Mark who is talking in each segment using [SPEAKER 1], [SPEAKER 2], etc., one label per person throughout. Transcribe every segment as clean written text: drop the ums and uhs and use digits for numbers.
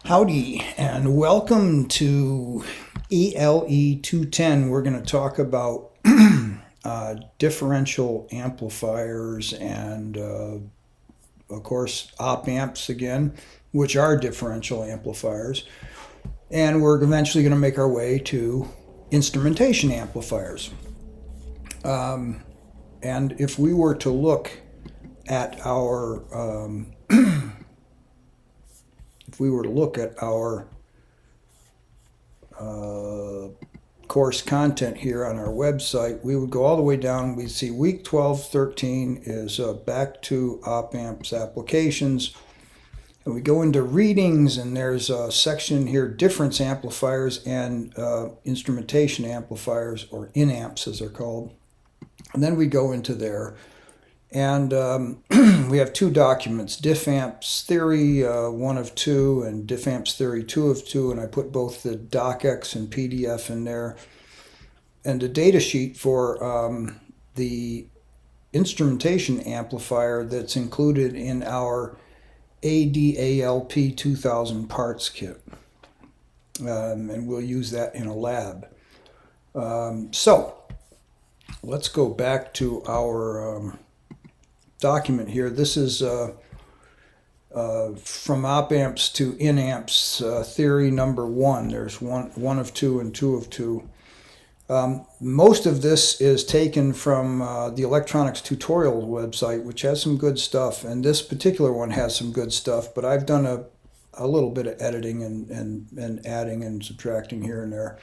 [SPEAKER 1] Howdy, and welcome to ELE 210. We're going to talk about differential amplifiers and, of course, OpAmps again, which are differential amplifiers. And we're eventually going to make our way to instrumentation amplifiers. And if we were to look at our course content here on our website, we would go all the way down. We'd see week 12-13 is back to OpAmps applications. And we go into readings, and there's a section here, difference amplifiers and instrumentation amplifiers, or InAmps as they're called. And then we go into there. And we have two documents, DiffAmps Theory 1 of 2 and DiffAmps Theory 2 of 2, and I put both the docx and PDF in there. And a data sheet for the instrumentation amplifier that's included in our ADALP 2000 parts kit. And we'll use that in a lab. So let's go back to our document here. This is from OpAmps to InAmps theory number 1. There's one of 2 and 2 of 2. Most of this is taken from the electronics tutorial website, which has some good stuff, and this particular one has some good stuff, but I've done a little bit of editing and adding and subtracting here and there.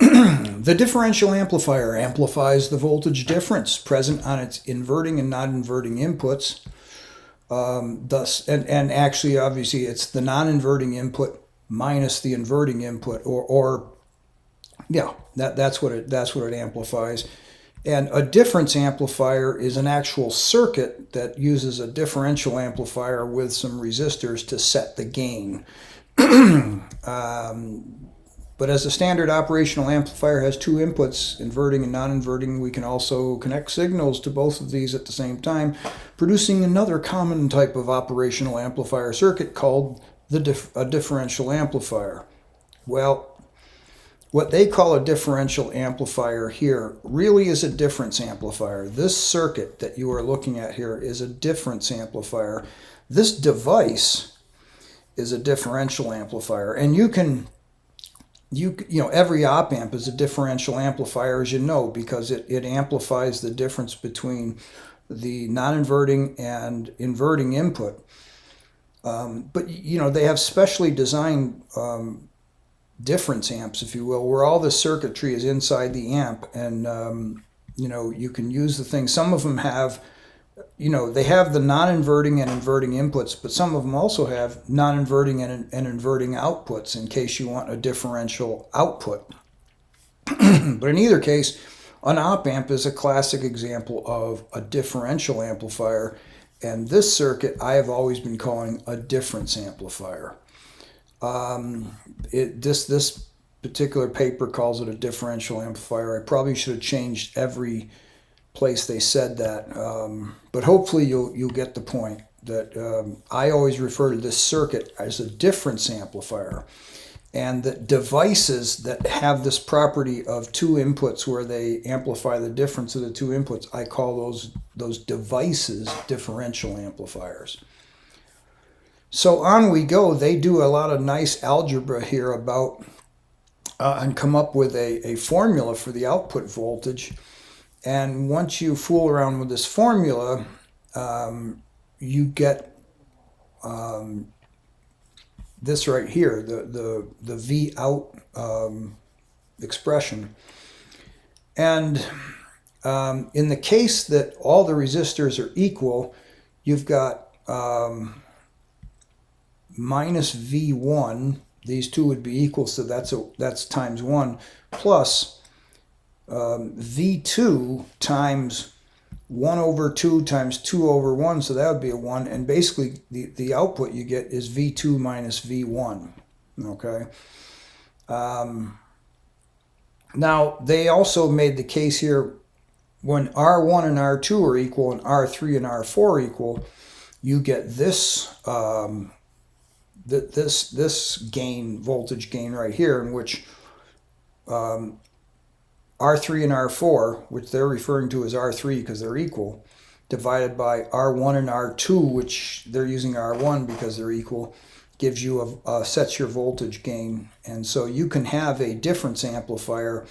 [SPEAKER 1] The differential amplifier amplifies the voltage difference present on its inverting and non-inverting inputs. And actually, obviously, it's the non-inverting input minus the inverting input, that's what it amplifies. And a difference amplifier is an actual circuit that uses a differential amplifier with some resistors to set the gain. But as a standard operational amplifier has two inputs, inverting and non-inverting, we can also connect signals to both of these at the same time, producing another common type of operational amplifier circuit called a differential amplifier. Well, what they call a differential amplifier here really is a difference amplifier. This circuit that you are looking at here is a difference amplifier. This device is a differential amplifier, and you know, every op-amp is a differential amplifier, as you know, because it amplifies the difference between the non-inverting and inverting input. But, you know, they have specially designed difference amps, if you will, where all the circuitry is inside the amp, and, you know, you can use the thing. Some of them have, you know, they have the non-inverting and inverting inputs, but some of them also have non-inverting and inverting outputs in case you want a differential output. But in either case, an op-amp is a classic example of a differential amplifier, and this circuit I have always been calling a difference amplifier. This particular paper calls it a differential amplifier. I probably should have changed every place they said that, but hopefully you'll get the point that I always refer to this circuit as a difference amplifier, and that devices that have this property of two inputs where they amplify the difference of the two inputs, I call those devices differential amplifiers. So on we go. They do a lot of nice algebra here about and come up with a formula for the output voltage. And once you fool around with this formula, you get this right here, the V out expression. And in the case that all the resistors are equal, you've got minus V1. These two would be equal, so that's times 1, plus V2 times 1 over 2 times 2 over 1, so that would be a 1, and basically the output you get is V2 minus V1, okay? Now, they also made the case here, when R1 and R2 are equal and R3 and R4 are equal, you get this this gain, voltage gain right here, in which R3 and R4, which they're referring to as R3 because they're equal, divided by R1 and R2, which they're using R1 because they're equal, gives you sets your voltage gain. And so you can have a difference amplifier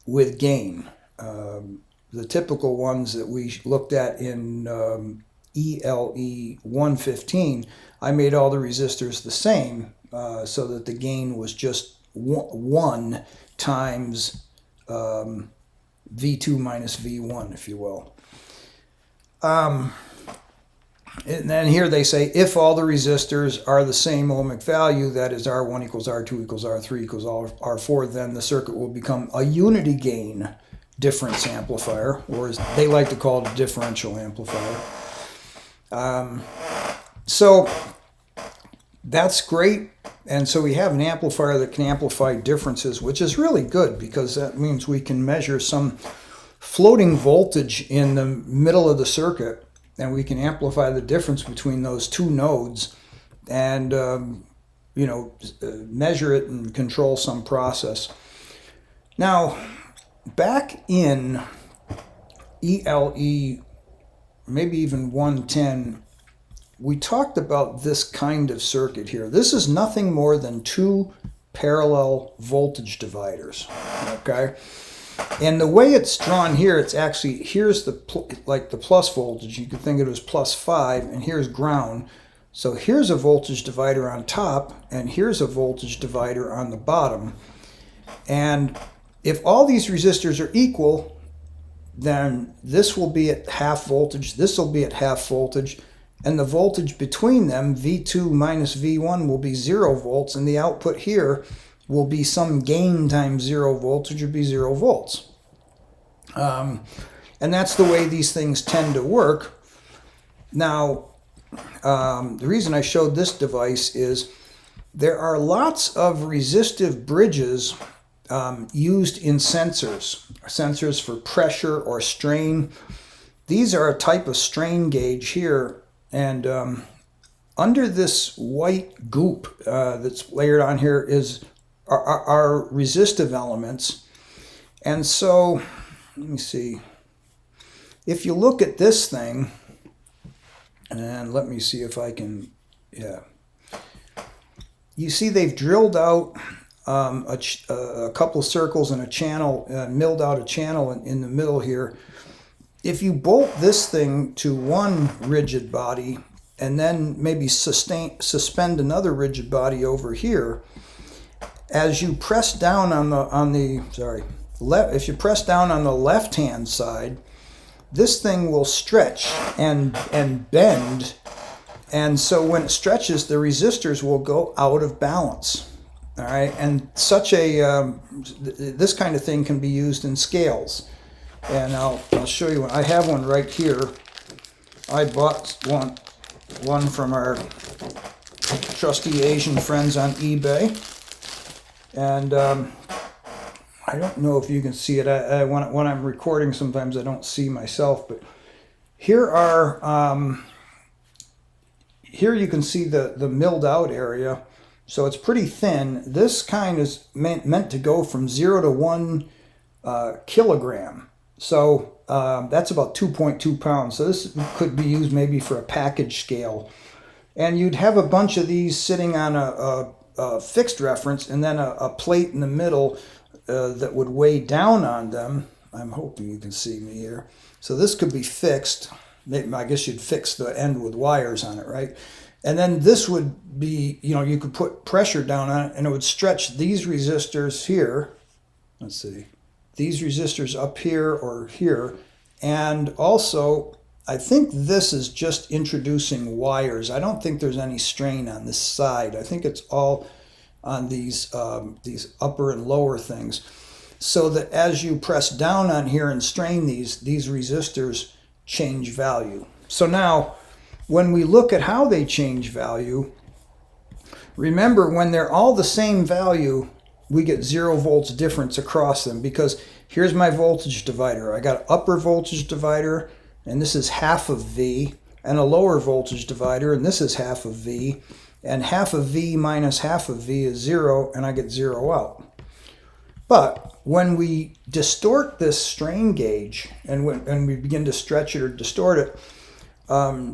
[SPEAKER 1] with gain. The typical ones that we looked at in ELE 115, I made all the resistors the same so that the gain was just 1 times V2 minus V1, if you will. And then here they say if all the resistors are the same ohmic value, that is R1 equals R2 equals R3 equals R4, then the circuit will become a unity gain difference amplifier, or as they like to call it, a differential amplifier. So that's great. And so we have an amplifier that can amplify differences, which is really good because that means we can measure some floating voltage in the middle of the circuit, and we can amplify the difference between those two nodes and measure it and control some process. Now, back in ELE, maybe even 110, we talked about this kind of circuit here. This is nothing more than two parallel voltage dividers, okay? And the way it's drawn here, it's actually, here's the plus voltage. You could think of it as +5, and here's ground. So here's a voltage divider on top, and here's a voltage divider on the bottom. And if all these resistors are equal, then this will be at half voltage, this will be at half voltage, and the voltage between them, V2 minus V1, will be 0 volts, and the output here will be some gain times 0 volts, which would be 0 volts. And that's the way these things tend to work. Now, the reason I showed this device is there are lots of resistive bridges used in sensors for pressure or strain. These are a type of strain gauge here, and under this white goop that's layered on here are resistive elements. And so, let me see, if you look at this thing, and let me see if I can, yeah, you see they've drilled out a couple of circles and a channel, milled out a channel in the middle here. If you bolt this thing to one rigid body and then maybe suspend another rigid body over here, as you press down if you press down on the left-hand side, this thing will stretch and bend, and so when it stretches, the resistors will go out of balance. All right, and such a this kind of thing can be used in scales, and I'll show you one. I have one right here. I bought one from our trusty Asian friends on eBay, and I don't know if you can see it. When I'm recording, sometimes I don't see myself, but here you can see the milled out area. So it's pretty thin. This kind is meant to go from 0 to 1 kilogram. So that's about 2.2 pounds. So this could be used maybe for a package scale. And you'd have a bunch of these sitting on a fixed reference, and then a plate in the middle that would weigh down on them. I'm hoping you can see me here. So this could be fixed. I guess you'd fix the end with wires on it, right? And then this would be, you could put pressure down on it, and it would stretch these resistors here. Let's see. These resistors up here or here. And also, I think this is just introducing wires. I don't think there's any strain on this side. I think it's all on these upper and lower things. So that as you press down on here and strain these resistors change value. So now, when we look at how they change value, remember when they're all the same value, we get 0 volts difference across them, because here's my voltage divider. I got an upper voltage divider, and this is half of V, and a lower voltage divider, and this is half of V, and half of V minus half of V is 0, and I get 0 out. But when we distort this strain gauge, and when we begin to stretch it or distort it,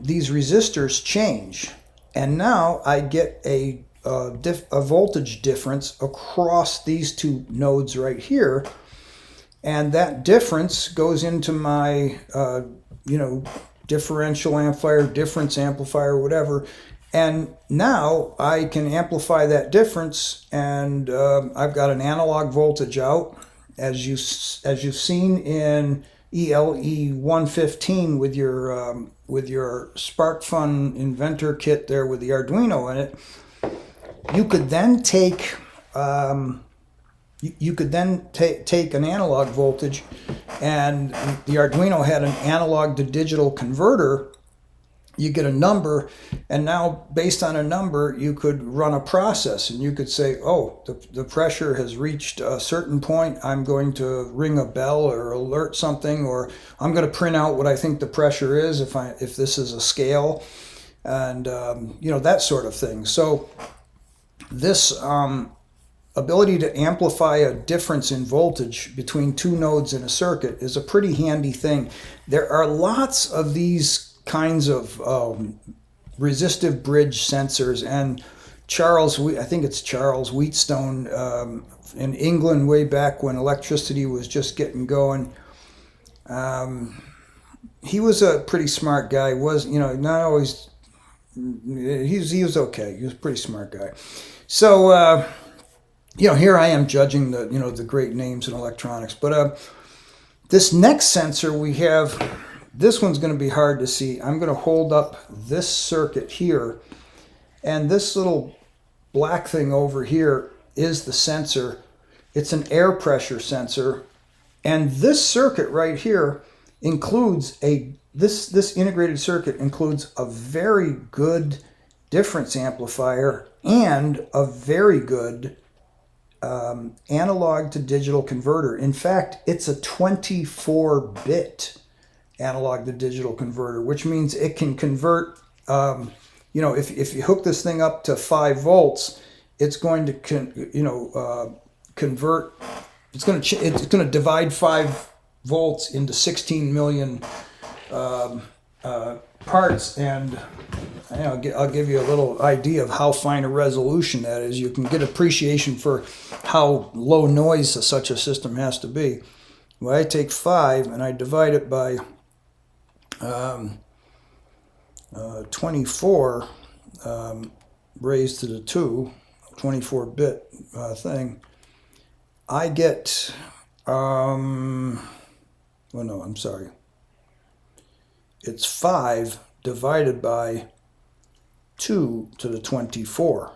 [SPEAKER 1] these resistors change, and now I get a voltage difference across these two nodes right here, and that difference goes into my differential amplifier, difference amplifier, whatever, and now I can amplify that difference, and I've got an analog voltage out, as you've seen in ELE 115 with your SparkFun Inventor kit there with the Arduino in it. You could then take take an analog voltage, and the Arduino had an analog to digital converter. You get a number, and now based on a number you could run a process, and you could say, oh, the pressure has reached a certain point, I'm going to ring a bell or alert something, or I'm going to print out what I think the pressure is if this is a scale, and that sort of thing. So this ability to amplify a difference in voltage between two nodes in a circuit is a pretty handy thing. There are lots of these kinds of resistive bridge sensors, and I think it's Charles Wheatstone in England way back when electricity was just getting going. He was a pretty smart guy. Not always. He was okay. He was a pretty smart guy. So here I am judging the great names in electronics. But this next sensor we have. This one's going to be hard to see. I'm going to hold up this circuit here, and this little black thing over here is the sensor. It's an air pressure sensor, and this circuit right here includes this integrated circuit includes a very good difference amplifier and a very good analog to digital converter. In fact, it's a 24-bit analog to digital converter, which means it can convert, if you hook this thing up to 5 volts, it's going to convert, it's going to divide 5 volts into 16 million parts, and I'll give you a little idea of how fine a resolution that is. You can get appreciation for how low noise such a system has to be. Well, I take 5 and I divide it by 24 raised to the 2, 24-bit thing. I get, it's 5 divided by 2 to the 24.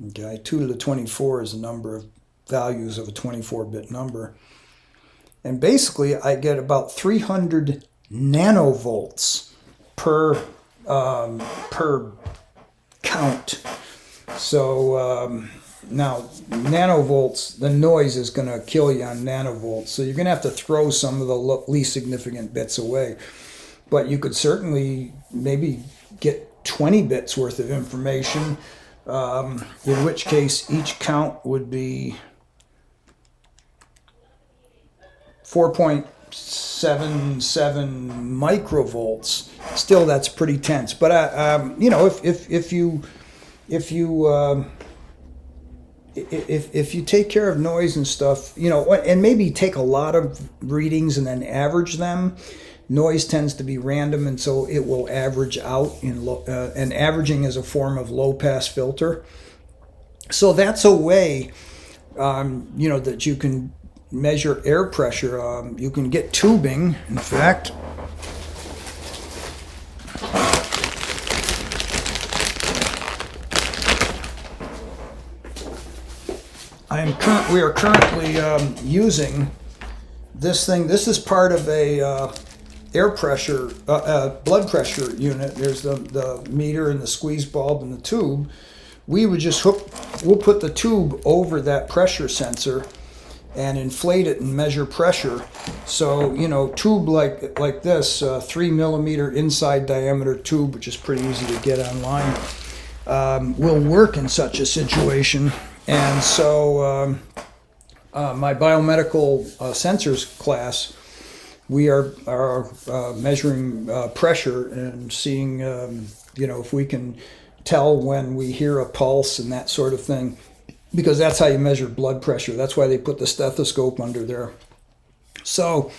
[SPEAKER 1] Okay, 2 to the 24 is the number of values of a 24-bit number. And basically I get about 300 nanovolts per count. So now nanovolts, the noise is going to kill you on nanovolts, so you're going to have to throw some of the least significant bits away. But you could certainly maybe get 20 bits worth of information, in which case each count would be 4.77 microvolts. Still, that's pretty tense. But if you take care of noise and stuff, and maybe take a lot of readings and then average them. Noise tends to be random, and so it will average out and averaging is a form of low-pass filter. So that's a way, that you can measure air pressure. You can get tubing. In fact, we are currently using this thing. This is part of a air pressure, blood pressure unit. There's the meter and the squeeze bulb and the tube. We'll put the tube over that pressure sensor, and inflate it and measure pressure. So, you know, tube like this, 3 millimeter inside diameter tube, which is pretty easy to get online, will work in such a situation. And so my biomedical sensors class, we are measuring pressure and seeing, you know, if we can tell when we hear a pulse and that sort of thing, because that's how you measure blood pressure. That's why they put the stethoscope under there. So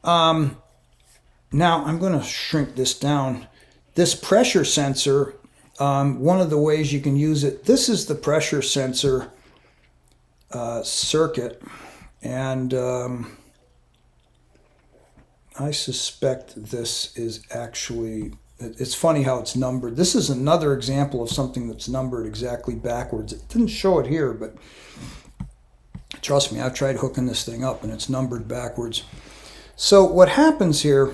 [SPEAKER 1] now I'm going to shrink this down. This pressure sensor, one of the ways you can use it, this is the pressure sensor circuit, and I suspect this is actually, it's funny how it's numbered. This is another example of something that's numbered exactly backwards. It didn't show it here, but trust me, I've tried hooking this thing up and it's numbered backwards. So what happens here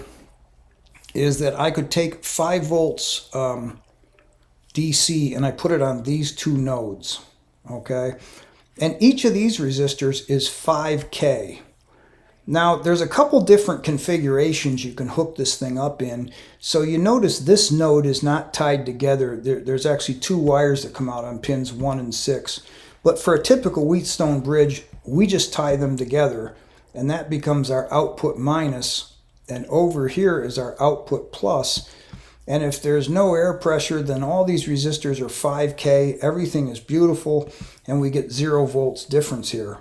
[SPEAKER 1] is that I could take 5 volts DC and I put it on these 2 nodes, okay? And each of these resistors is 5K. Now, there's a couple different configurations you can hook this thing up in. So you notice this node is not tied together. There's actually 2 wires that come out on pins 1 and 6. But for a typical Wheatstone bridge, we just tie them together, and that becomes our output minus, and over here is our output plus. And if there's no air pressure, then all these resistors are 5K. Everything is beautiful, and we get 0 volts difference here.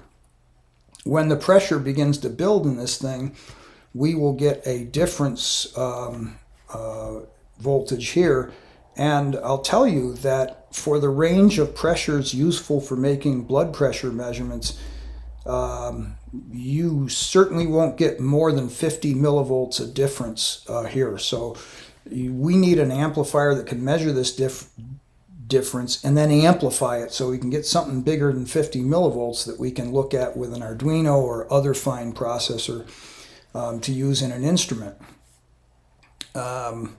[SPEAKER 1] When the pressure begins to build in this thing, we will get a difference voltage here. And I'll tell you that for the range of pressures useful for making blood pressure measurements, you certainly won't get more than 50 millivolts of difference here. So we need an amplifier that can measure this difference and then amplify it so we can get something bigger than 50 millivolts that we can look at with an Arduino or other fine processor to use in an instrument. Now,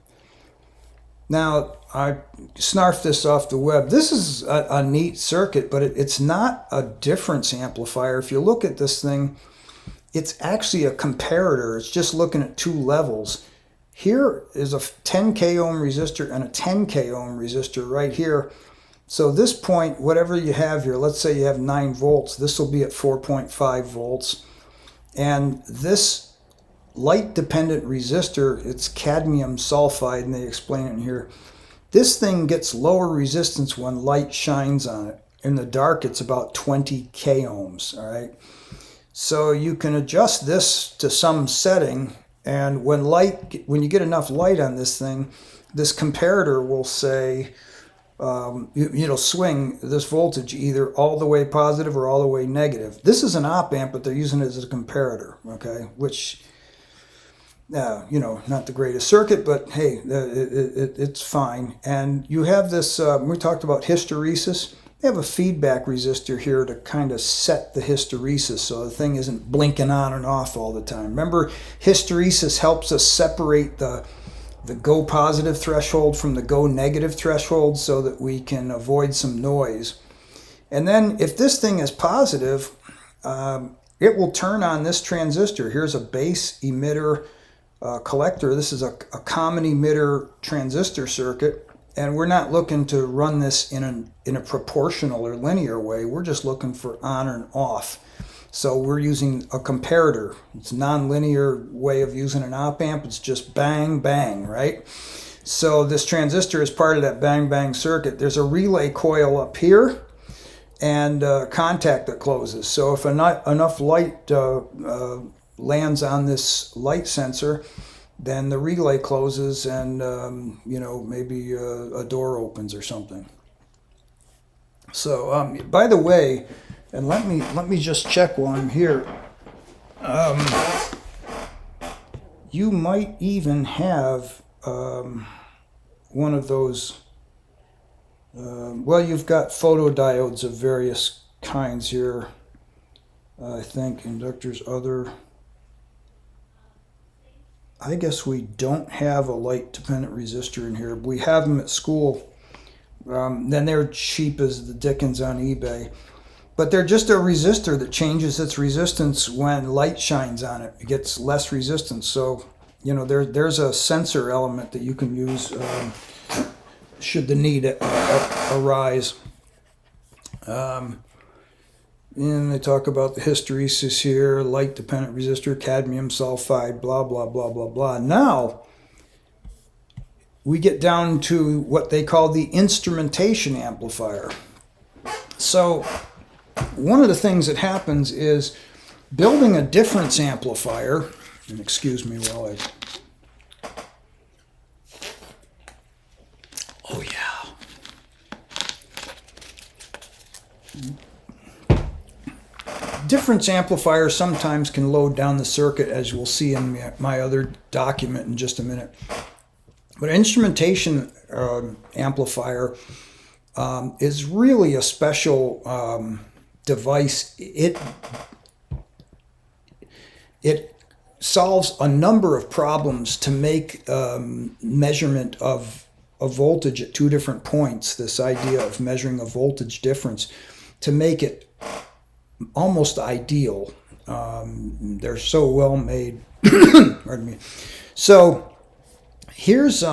[SPEAKER 1] I snarfed this off the web. This is a neat circuit, but it's not a difference amplifier. If you look at this thing, it's actually a comparator. It's just looking at 2 levels. Here is a 10K ohm resistor and a 10K ohm resistor right here. So this point, whatever you have here, let's say you have 9 volts, this will be at 4.5 volts. And this light-dependent resistor, it's cadmium sulfide, and they explain it in here. This thing gets lower resistance when light shines on it. In the dark, it's about 20 K ohms, all right? So you can adjust this to some setting, and when you get enough light on this thing, this comparator will say, it'll swing this voltage either all the way positive or all the way negative. This is an op-amp, but they're using it as a comparator, okay? Which, you know, not the greatest circuit, but hey, it's fine. And you have this, we talked about hysteresis. They have a feedback resistor here to kind of set the hysteresis so the thing isn't blinking on and off all the time. Remember, hysteresis helps us separate the go positive threshold from the go negative threshold so that we can avoid some noise. And then if this thing is positive, it will turn on this transistor. Here's a base emitter collector. This is a common emitter transistor circuit. And we're not looking to run this in a proportional or linear way. We're just looking for on and off. So we're using a comparator. It's a non-linear way of using an op-amp. It's just bang, bang, right? So this transistor is part of that bang, bang circuit. There's a relay coil up here and a contact that closes. So if enough light lands on this light sensor, then the relay closes and, you know, maybe a door opens or something. So, by the way, and let me just check while I'm here. You might even have one of those, well, you've got photodiodes of various kinds here. I think inductors, other. I guess we don't have a light-dependent resistor in here. We have them at school. Then they're cheap as the dickens on eBay. but they're just a resistor that changes its resistance when light shines on it. It gets less resistance. So, you know, there's a sensor element that you can use should the need arise. And they talk about the hysteresis here, light-dependent resistor, cadmium sulfide, blah, blah, blah, blah, blah. Now, we get down to what they call the instrumentation amplifier. So, one of the things that happens is building a difference amplifier, and excuse me while I... Oh, yeah. Difference amplifiers sometimes can load down the circuit, as we'll see in my other document in just a minute. But an instrumentation amplifier is really a special device. It solves a number of problems to make measurement of a voltage at two different points, this idea of measuring a voltage difference, to make it almost ideal. They're so well made. Pardon me. So here's,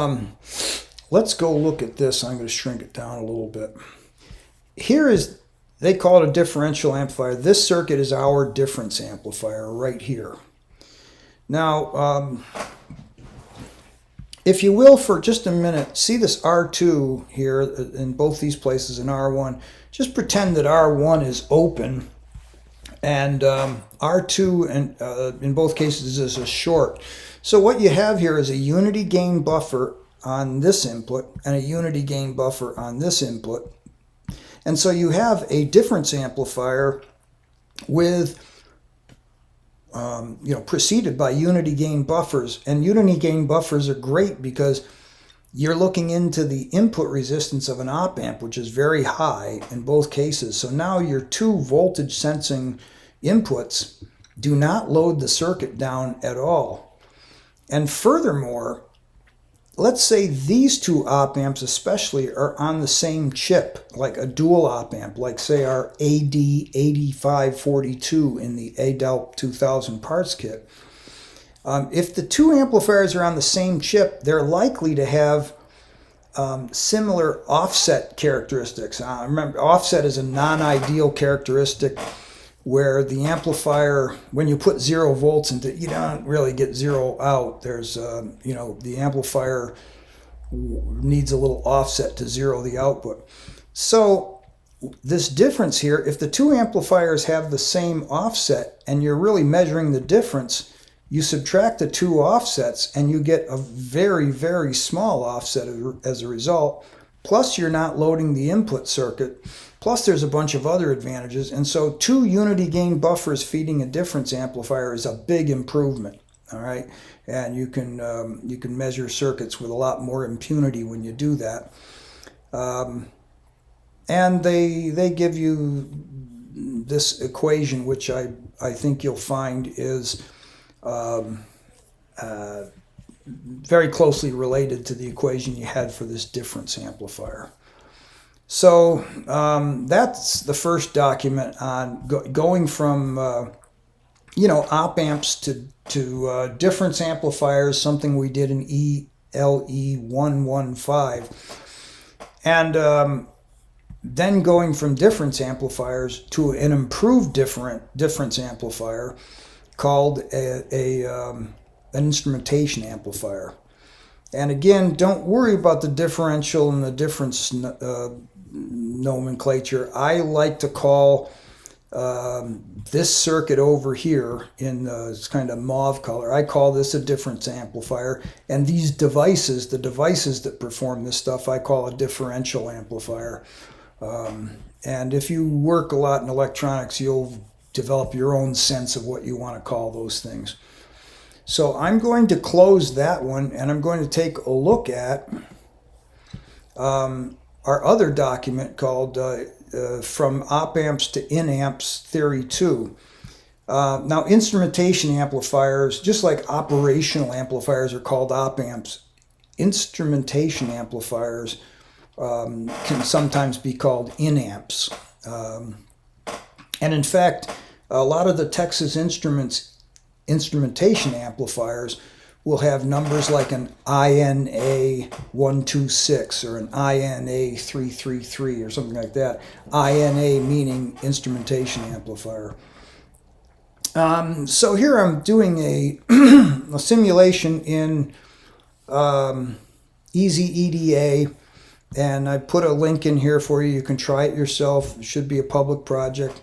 [SPEAKER 1] let's go look at this. I'm going to shrink it down a little bit. Here is, they call it a differential amplifier. This circuit is our difference amplifier right here. Now, if you will, for just a minute, see this R2 here in both these places in R1. Just pretend that R1 is open, and R2 and in both cases is a short. So what you have here is a unity gain buffer on this input and a unity gain buffer on this input. And so you have a difference amplifier with preceded by unity gain buffers. And unity gain buffers are great because you're looking into the input resistance of an op-amp, which is very high in both cases. So now your two voltage sensing inputs do not load the circuit down at all. And furthermore, let's say these two op-amps especially are on the same chip, like a dual op-amp, like say our AD8542 in the ADELP 2000 parts kit. If the two amplifiers are on the same chip, they're likely to have similar offset characteristics. Remember, offset is a non-ideal characteristic where the amplifier, when you put 0 volts into it, you don't really get 0 out. There's, the amplifier needs a little offset to 0 the output. So this difference here, if the two amplifiers have the same offset and you're really measuring the difference, you subtract the two offsets and you get a very, very small offset as a result. Plus you're not loading the input circuit. Plus there's a bunch of other advantages. And so two unity gain buffers feeding a difference amplifier is a big improvement. All right. And you can measure circuits with a lot more impunity when you do that. And they give you this equation, which I think you'll find is very closely related to the equation you had for this difference amplifier. So that's the first document on going from op-amps to difference amplifiers, something we did in ELE 115, and then going from difference amplifiers to an improved difference amplifier called an instrumentation amplifier. And again, don't worry about the differential and the difference nomenclature. I like to call this circuit over here in this kind of mauve color, I call this a difference amplifier. And these devices, the devices that perform this stuff, I call a differential amplifier. And if you work a lot in electronics, you'll develop your own sense of what you want to call those things. So I'm going to close that one, and I'm going to take a look at our other document called From OpAmps to InAmps Theory 2. Now, instrumentation amplifiers, just like operational amplifiers are called OpAmps, instrumentation amplifiers can sometimes be called InAmps. And in fact, a lot of the Texas Instruments instrumentation amplifiers will have numbers like an INA 126 or an INA 333 or something like that. INA meaning instrumentation amplifier. So here I'm doing a, a simulation in Easy EDA, and I put a link in here for you. You can try it yourself. It should be a public project.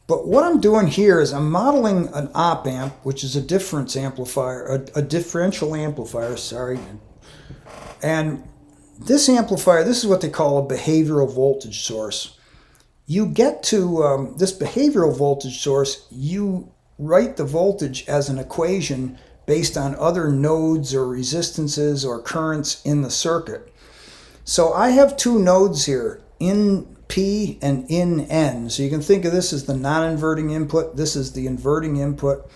[SPEAKER 1] But what I'm doing here is I'm modeling an OpAmp, which is a difference amplifier, a differential amplifier, sorry. And this amplifier, this is what they call a behavioral voltage source. You get to this behavioral voltage source, you write the voltage as an equation based on other nodes or resistances or currents in the circuit. So I have two nodes here, in P and in N. So you can think of this as the non-inverting input. This is the inverting input.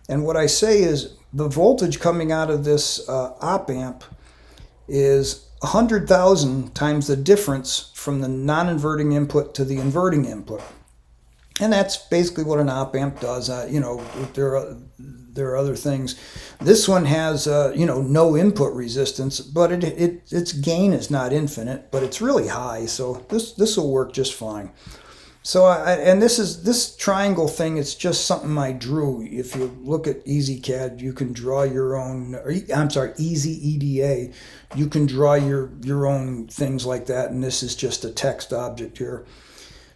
[SPEAKER 1] And what I say is the voltage coming out of this OpAmp is 100,000 times the difference from the non-inverting input to the inverting input. And that's basically what an OpAmp does. You know, there are other things. This one has, you know, no input resistance, but its gain is not infinite, but it's really high. So this will work just fine. So and this triangle thing, it's just something I drew. If you look at EasyCAD, you can draw your own. I'm sorry, Easy EDA, you can draw your own things like that. And this is just a text object here.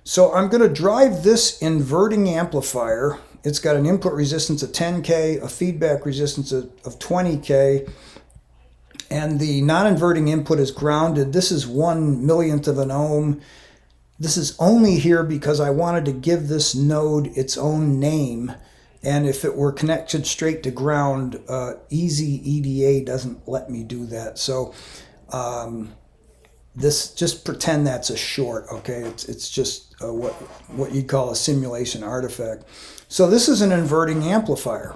[SPEAKER 1] So I'm going to drive this inverting amplifier. It's got an input resistance of 10K, a feedback resistance of 20K, and the non-inverting input is grounded. This is 1/1,000,000th of an ohm. This is only here because I wanted to give this node its own name, and if it were connected straight to ground, Easy EDA doesn't let me do that. So this, just pretend that's a short, okay? It's just what you'd call a simulation artifact. So this is an inverting amplifier,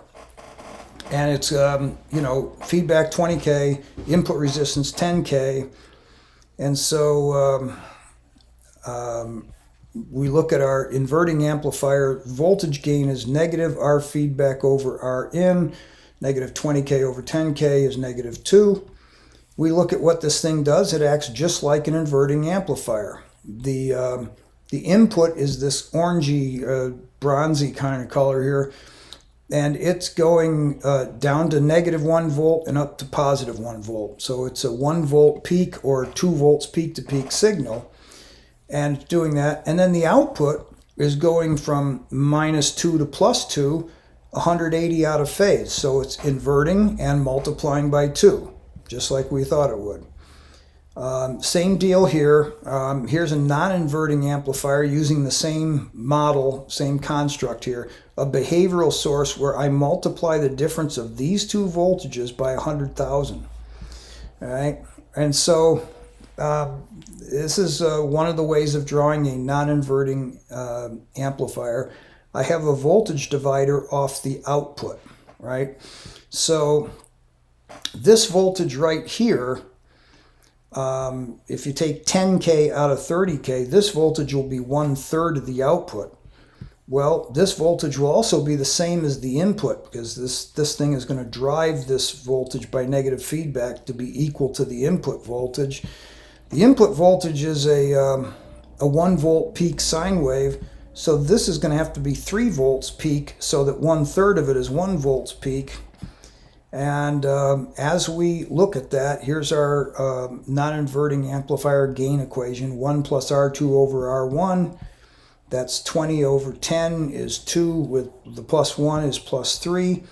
[SPEAKER 1] and it's you know, feedback 20K, input resistance 10K, and so we look at our inverting amplifier. Voltage gain is negative R feedback over R in. Negative 20K over 10K is -2. We look at what this thing does. It acts just like an inverting amplifier. The input is this orangey, bronzy kind of color here, and it's going down to -1 volt and up to +1 volt. So it's a 1 volt peak or 2 volts peak to peak signal, and it's doing that. And then the output is going from -2 to +2, 180 out of phase. So it's inverting and multiplying by 2. Just like we thought it would. Same deal here. Here's a non-inverting amplifier using the same model, same construct here. A behavioral source where I multiply the difference of these two voltages by 100,000. All right, and so this is one of the ways of drawing a non-inverting amplifier. I have a voltage divider off the output, right? So this voltage right here, if you take 10K out of 30K, this voltage will be 1/3 of the output. Well, this voltage will also be the same as the input, because this thing is going to drive this voltage by negative feedback to be equal to the input voltage. The input voltage is a 1 volt peak sine wave, so this is going to have to be 3 volts peak, so that 1/3 of it is 1 volts peak. And as we look at that, here's our non-inverting amplifier gain equation. 1 plus R2 over R1. That's 20 over 10 is 2, with the +1 is +3.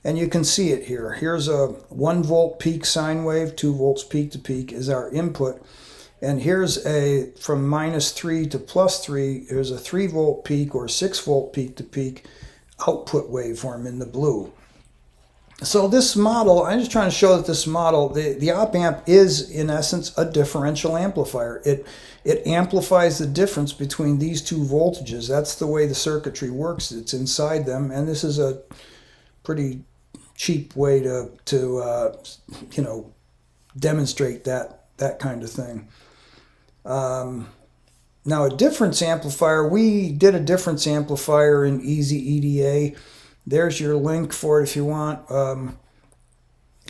[SPEAKER 1] And you can see it here. Here's a 1 volt peak sine wave, 2 volts peak to peak is our input. And here's a, from -3 to +3, here's a 3 volt peak or 6 volt peak to peak output waveform in the blue. So this model, I'm just trying to show that this model, the OpAmp is in essence a differential amplifier. It amplifies the difference between these two voltages. That's the way the circuitry works. It's inside them, and this is a pretty cheap way to you know, demonstrate that kind of thing. Now a difference amplifier, we did a difference amplifier in Easy EDA. There's your link for it if you want.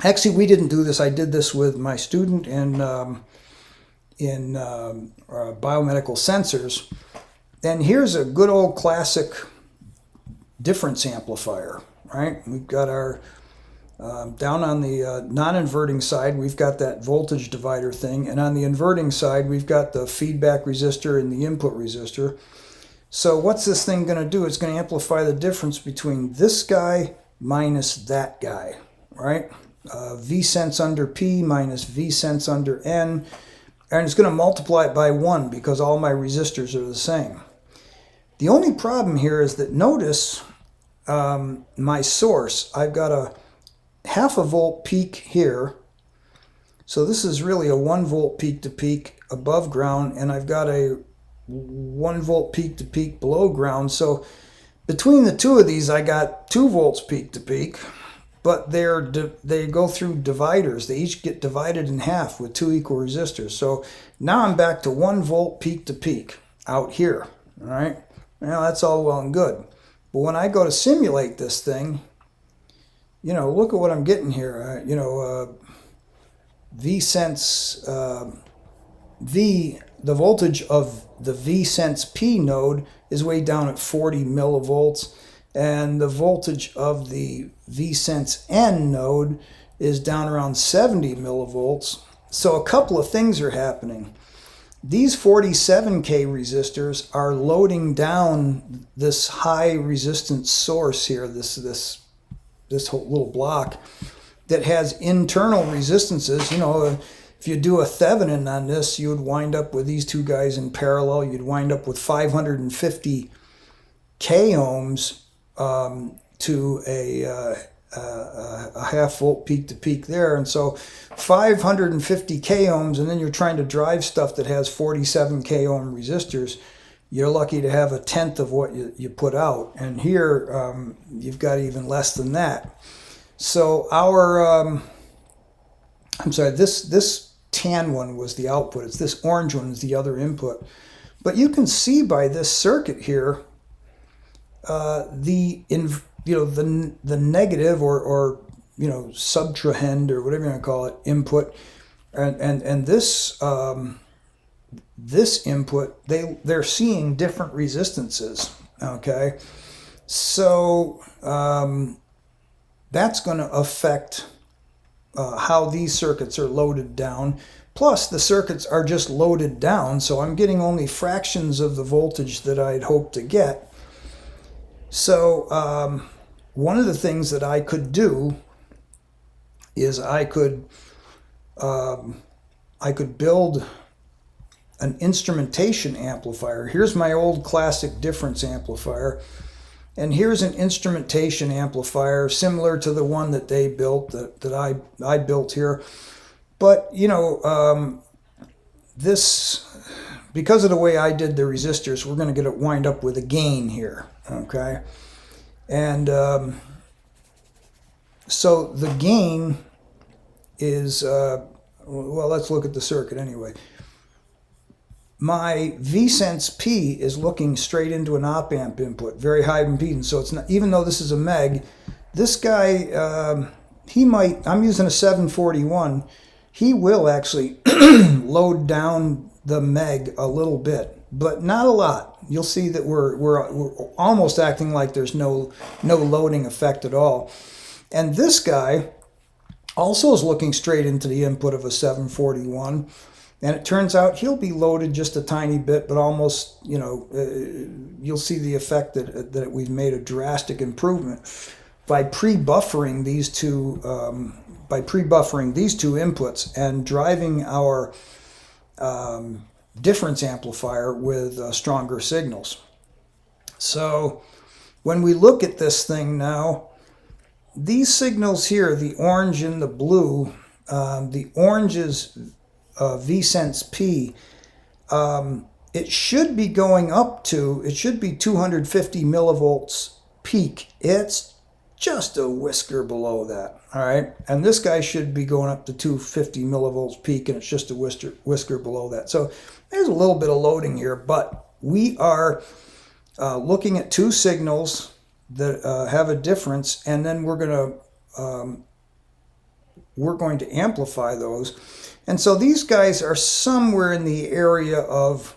[SPEAKER 1] Actually, we didn't do this. I did this with my student in biomedical sensors. And here's a good old classic difference amplifier, right? We've got our, down on the non-inverting side, we've got that voltage divider thing. And on the inverting side, we've got the feedback resistor and the input resistor. So what's this thing going to do? It's going to amplify the difference between this guy minus that guy, right? V sense under P minus V sense under N, and it's going to multiply it by 1 because all my resistors are the same. The only problem here is that notice my source, I've got a 0.5 volt peak here, so this is really a 1 volt peak to peak above ground, and I've got a 1 volt peak to peak below ground. So between the two of these I got 2 volts peak to peak, but they go through dividers. They each get divided in half with 2 equal resistors. So now I'm back to 1 volt peak to peak out here. All right. Now that's all well and good. But when I go to simulate this thing, you know, look at what I'm getting here. V sense the voltage of the V sense P node is way down at 40 millivolts. And the voltage of the V sense N node is down around 70 millivolts. So a couple of things are happening. These 47K resistors are loading down this high resistance source here, this whole little block that has internal resistances. You know, if you do a Thevenin on this, you would wind up with these two guys in parallel. You'd wind up with 550 K ohms to a 0.5 volt peak to peak there. And so 550 K ohms, and then you're trying to drive stuff that has 47 K ohm resistors. You're lucky to have 1/10 of what you put out. And here you've got even less than that. So our, I'm sorry, this tan one was the output. It's this orange one is the other input. But you can see by this circuit here, the negative or subtrahend or whatever you want to call it input, and this this input, they're seeing different resistances. Okay, so that's going to affect how these circuits are loaded down. Plus the circuits are just loaded down, so I'm getting only fractions of the voltage that I'd hoped to get. So one of the things that I could do is I could build an instrumentation amplifier. Here's my old classic difference amplifier, and here's an instrumentation amplifier similar to the one that they built, that I built here. But this, because of the way I did the resistors, we're going to wind up with a gain here. Okay, and so the gain is, well, let's look at the circuit anyway. My V-Sense P is looking straight into an op-amp input, very high impedance. So it's not, even though this is a meg, this guy, he might, I'm using a 741, he will actually load down the meg a little bit, but not a lot. You'll see that we're almost acting like there's no loading effect at all. And this guy also is looking straight into the input of a 741, and it turns out he'll be loaded just a tiny bit, but almost, you'll see the effect that we've made a drastic improvement by pre-buffering these two inputs and driving our difference amplifier with stronger signals. So when we look at this thing now, these signals here, the orange and the blue, the orange is V-Sense P, it should be going up to, it should be 250 millivolts peak. It's just a whisker below that, all right? And this guy should be going up to 250 millivolts peak, and it's just a whisker below that. So there's a little bit of loading here, but we are looking at two signals that have a difference, and then we're going to amplify those. And so these guys are somewhere in the area of,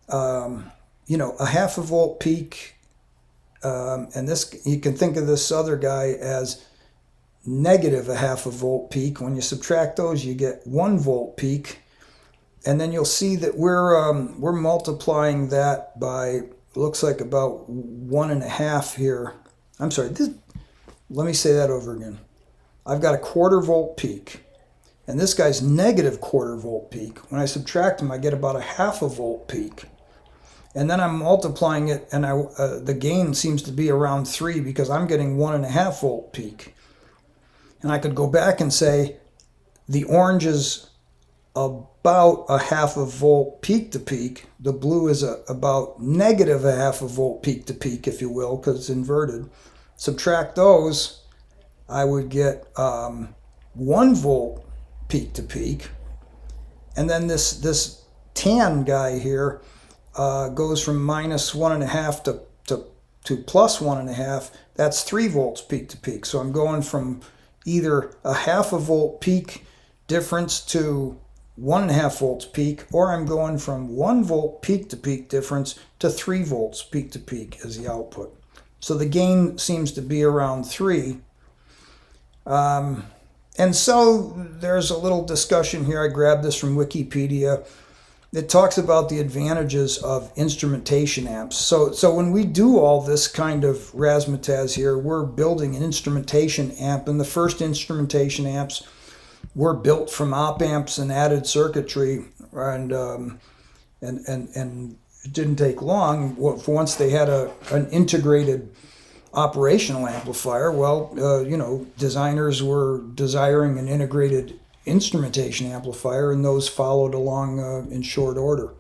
[SPEAKER 1] a half a volt peak. And this, you can think of this other guy as negative a half a volt peak. When you subtract those, you get 1 volt peak. And then you'll see that we're multiplying that by, looks like about 1.5 here. I'm sorry, let me say that over again. I've got a 1/4 volt peak, and this guy's negative 1/4 volt peak. When I subtract them, I get about a half a volt peak. And then I'm multiplying it, and the gain seems to be around 3 because I'm getting 1.5 volt peak. And I could go back and say the orange is about a half a volt peak to peak. The blue is about negative a half a volt peak to peak, if you will, because it's inverted. Subtract those, I would get 1 volt peak to peak. And then this tan guy here goes from minus 1.5 to plus 1.5. That's 3 volts peak to peak. So I'm going from either a half a volt peak difference to 1.5 volts peak, or I'm going from 1 volt peak to peak difference to 3 volts peak to peak as the output. So the gain seems to be around 3. And so there's a little discussion here. I grabbed this from Wikipedia. It talks about the advantages of instrumentation amps. So when we do all this kind of razzmatazz here, we're building an instrumentation amp, and the first instrumentation amps were built from OpAmps and added circuitry, and it didn't take long. Once they had an integrated operational amplifier, designers were desiring an integrated instrumentation amplifier, and those followed along in short order.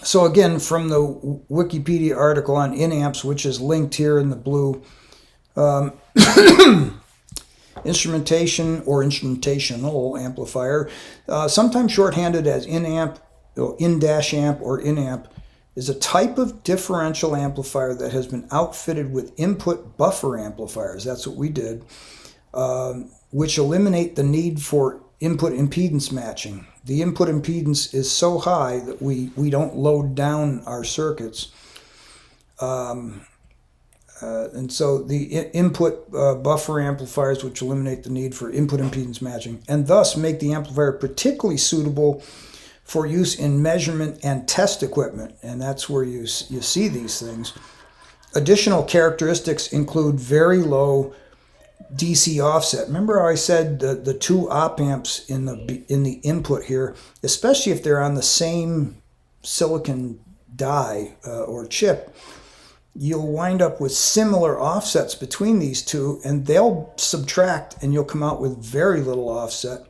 [SPEAKER 1] So again, from the Wikipedia article on InAmps, which is linked here in the blue, instrumentation or instrumentational amplifier, sometimes shorthanded as InAmp, in-amp, or InAmp, is a type of differential amplifier that has been outfitted with input buffer amplifiers. That's what we did. Which eliminate the need for input impedance matching. The input impedance is so high that we don't load down our circuits. And so the input buffer amplifiers, which eliminate the need for input impedance matching, and thus make the amplifier particularly suitable for use in measurement and test equipment. And that's where you see these things. Additional characteristics include very low DC offset. Remember how I said the two OpAmps in the input here, especially if they're on the same silicon die or chip, you'll wind up with similar offsets between these two, and they'll subtract, and you'll come out with very little offset.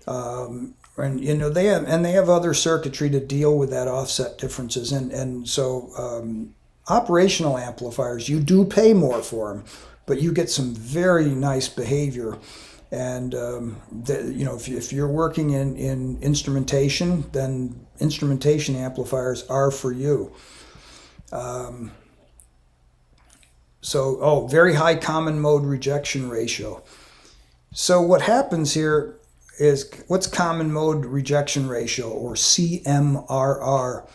[SPEAKER 1] And they have other circuitry to deal with that offset differences, and so operational amplifiers, you do pay more for them, but you get some very nice behavior. And if you're working in instrumentation, then instrumentation amplifiers are for you. Very high common mode rejection ratio. So what happens here is, what's common mode rejection ratio, or CMRR?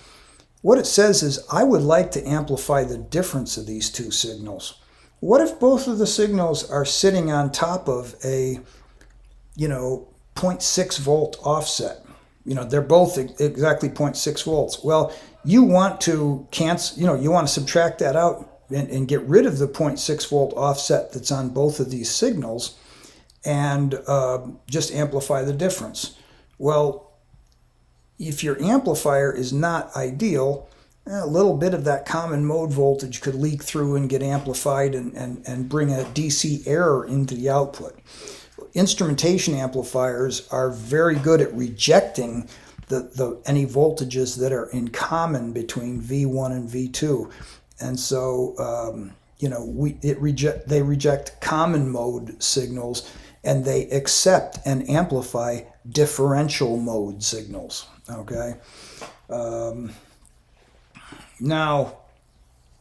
[SPEAKER 1] What it says is, I would like to amplify the difference of these two signals. What if both of the signals are sitting on top of a 0.6 volt offset? They're both exactly 0.6 volts. Well, you want to cancel, you want to subtract that out and get rid of the 0.6 volt offset that's on both of these signals, and just amplify the difference. Well, if your amplifier is not ideal, a little bit of that common mode voltage could leak through and get amplified and bring a DC error into the output. Instrumentation amplifiers are very good at rejecting any voltages that are in common between V1 and V2. And so you know, they reject common mode signals, and they accept and amplify differential mode signals. Okay. Now,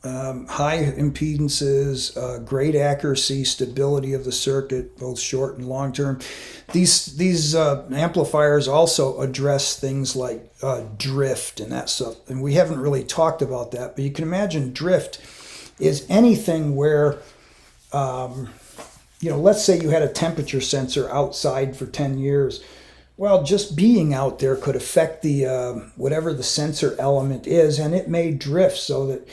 [SPEAKER 1] high impedances, great accuracy, stability of the circuit, both short and long term. These amplifiers also address things like drift and that stuff. And we haven't really talked about that, but you can imagine drift is anything where, you know, let's say you had a temperature sensor outside for 10 years. Well, just being out there could affect the whatever the sensor element is, and it may drift so that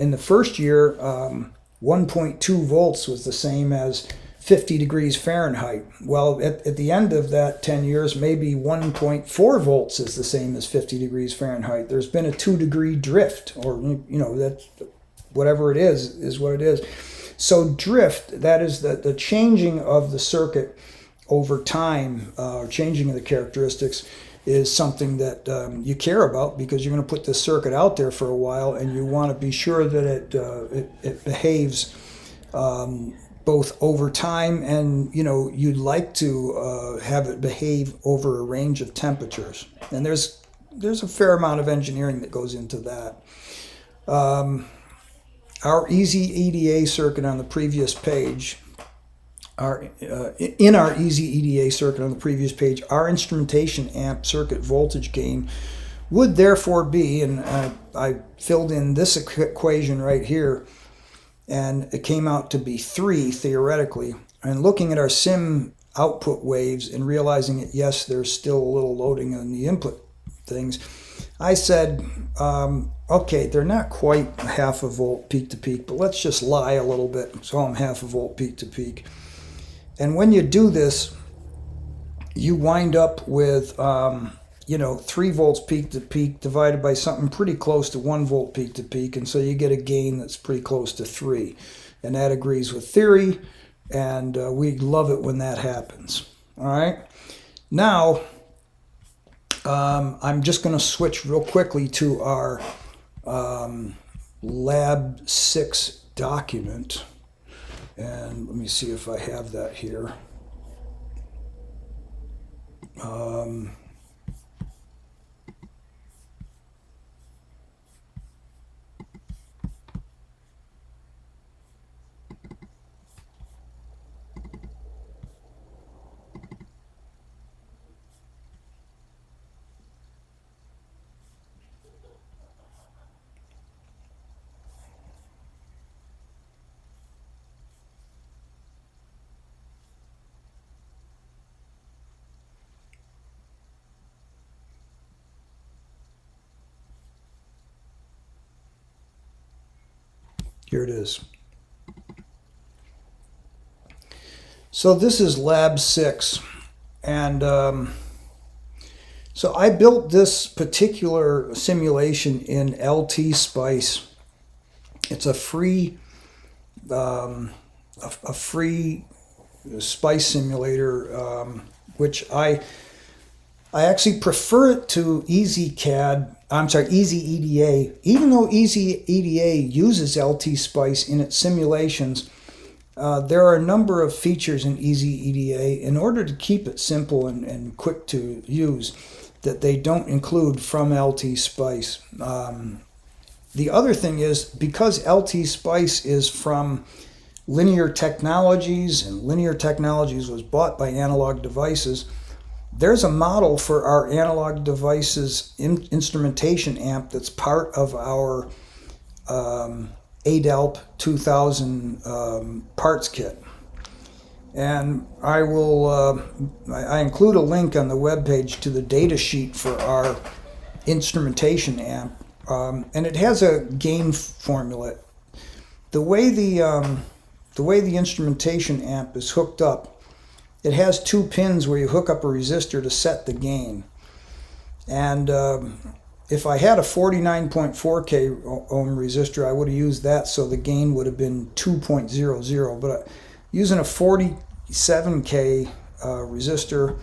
[SPEAKER 1] in the first year, 1.2 volts was the same as 50 degrees Fahrenheit. Well, at the end of that 10 years, maybe 1.4 volts is the same as 50 degrees Fahrenheit. There's been a 2-degree drift, or, you know, that whatever it is what it is. So drift, that is the changing of the circuit over time, changing of the characteristics, is something that you care about, because you're going to put this circuit out there for a while, and you want to be sure that it behaves both over time, and, you know, you'd like to have it behave over a range of temperatures. And there's a fair amount of engineering that goes into that. Our easy EDA circuit on the previous page, in our easy EDA circuit on the previous page, our instrumentation amp circuit voltage gain would therefore be, and I filled in this equation right here, and it came out to be 3 theoretically. And looking at our sim output waves and realizing that, yes, there's still a little loading on the input things, I said, okay, they're not quite 1/2 volt peak to peak, but let's just lie a little bit and call them 1/2 volt peak to peak. And when you do this, you wind up with, you know, 3 volts peak to peak divided by something pretty close to 1 volt peak to peak. And so you get a gain that's pretty close to 3. And that agrees with theory. And we love it when that happens. All right. Now, I'm just going to switch real quickly to our Lab 6 document. And let me see if I have that here. Here it is. So this is Lab 6, and so I built this particular simulation in LT Spice. It's a free Spice simulator, which I actually prefer it to EasyCAD. I'm sorry, Easy EDA. Even though Easy EDA uses LT Spice in its simulations, there are a number of features in Easy EDA, in order to keep it simple and quick to use, that they don't include from LT Spice. The other thing is, because LT Spice is from Linear Technologies, and Linear Technologies was bought by Analog Devices, there's a model for our Analog Devices instrumentation amp that's part of our ADALP 2000 parts kit. And I will I include a link on the webpage to the data sheet for our instrumentation amp, and it has a gain formula. The way the instrumentation amp is hooked up, it has 2 pins where you hook up a resistor to set the gain. And if I had a 49.4K ohm resistor, I would have used that, so the gain would have been 2.00. But using a 47K resistor,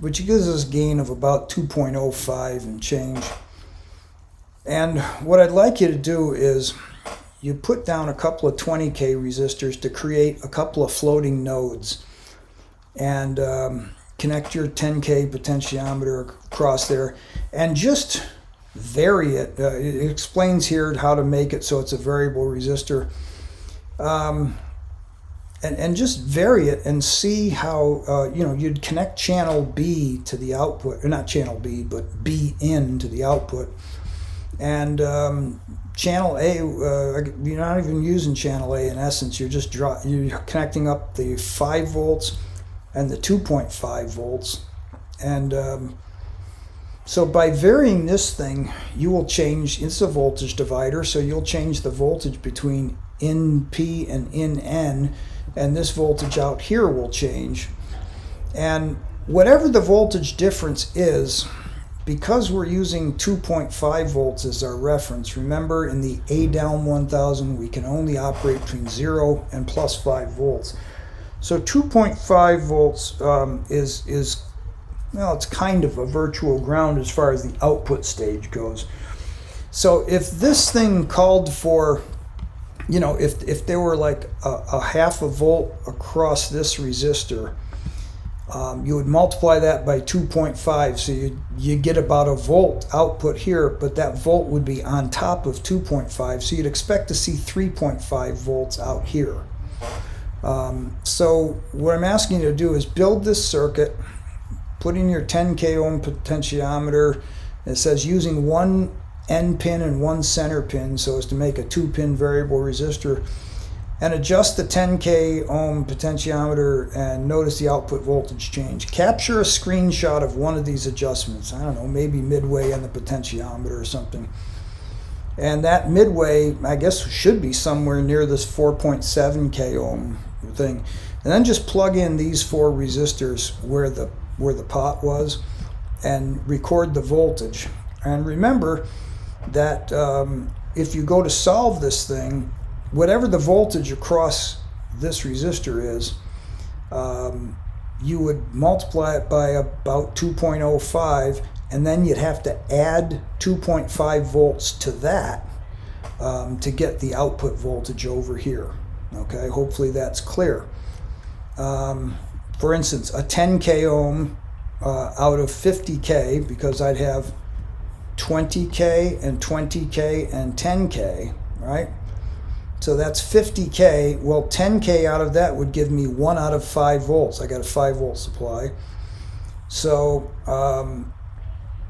[SPEAKER 1] which gives us a gain of about 2.05 and change. And what I'd like you to do is, you put down a couple of 20K resistors to create a couple of floating nodes, and connect your 10K potentiometer across there, and just vary it. It explains here how to make it so it's a variable resistor. And just vary it and see how, you'd connect channel B to the output, or not channel B, but B in to the output. And channel A, you're not even using channel A in essence. You're just you're connecting up the 5 volts and the 2.5 volts. And so by varying this thing, you will change, it's a voltage divider, so you'll change the voltage between in P and in N, and this voltage out here will change. And whatever the voltage difference is, because we're using 2.5 volts as our reference, remember in the A down 1000 we can only operate between 0 and plus 5 volts. So 2.5 volts is well, it's kind of a virtual ground as far as the output stage goes. So if this thing called for, if there were like a half a volt across this resistor, you would multiply that by 2.5, so you get about a volt output here, but that volt would be on top of 2.5, so you'd expect to see 3.5 volts out here. So what I'm asking you to do is build this circuit, put in your 10K ohm potentiometer. It says using one end pin and one center pin so as to make a 2-pin variable resistor, and adjust the 10K ohm potentiometer and notice the output voltage change. Capture a screenshot of one of these adjustments. I don't know, maybe midway in the potentiometer or something. And that midway, I guess, should be somewhere near this 4.7K ohm thing. And then just plug in these 4 resistors where the pot was and record the voltage. And remember that if you go to solve this thing, whatever the voltage across this resistor is, you would multiply it by about 2.05, and then you'd have to add 2.5 volts to that to get the output voltage over here. Okay, hopefully that's clear. For instance, a 10K ohm out of 50K, because I'd have 20K and 20K and 10K, right? So that's 50K. Well, 10K out of that would give me 1 out of 5 volts. I got a 5 volt supply. So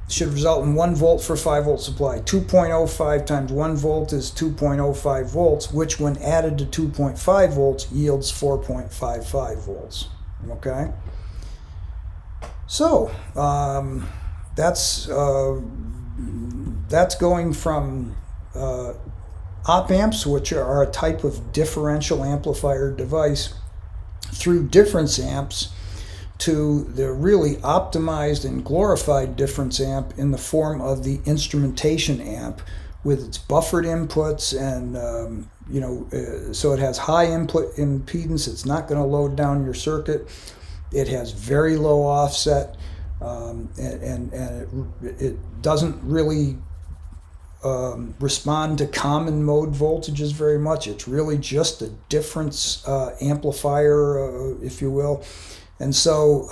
[SPEAKER 1] should result in 1 volt for 5 volt supply. 2.05 times 1 volt is 2.05 volts, which when added to 2.5 volts yields 4.55 volts. Okay? So that's going from OpAmps, which are a type of differential amplifier device, through difference amps to the really optimized and glorified difference amp in the form of the instrumentation amp, with its buffered inputs and so it has high input impedance. It's not going to load down your circuit. It has very low offset, and it doesn't really respond to common mode voltages very much. It's really just a difference amplifier, if you will. And so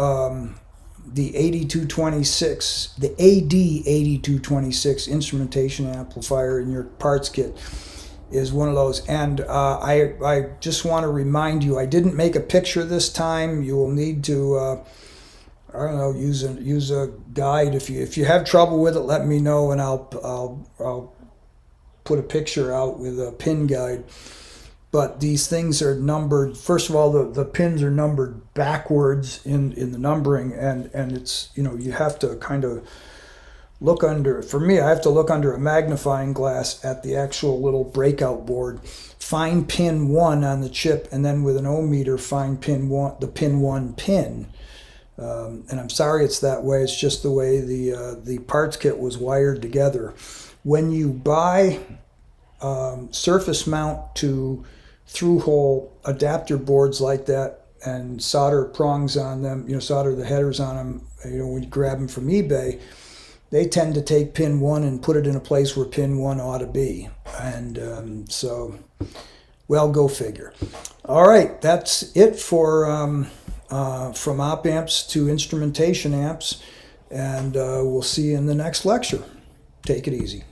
[SPEAKER 1] the 8226, the AD8226 instrumentation amplifier in your parts kit is one of those. And I just want to remind you, I didn't make a picture this time. You will need to I don't know, use a guide. If you have trouble with it, let me know, and I'll put a picture out with a pin guide. But these things are numbered. First of all, the pins are numbered backwards in the numbering, and it's, you have to kind of look under. For me, I have to look under a magnifying glass at the actual little breakout board, find pin 1 on the chip, and then with an ohm meter find pin 1, the pin 1 pin. And I'm sorry it's that way. It's just the way the parts kit was wired together. When you buy surface mount to through-hole adapter boards like that and solder prongs on them, solder the headers on them, when you grab them from eBay, they tend to take pin 1 and put it in a place where pin 1 ought to be. And so, well, go figure. All right, that's it for from op amps to instrumentation amps, and we'll see you in the next lecture. Take it easy.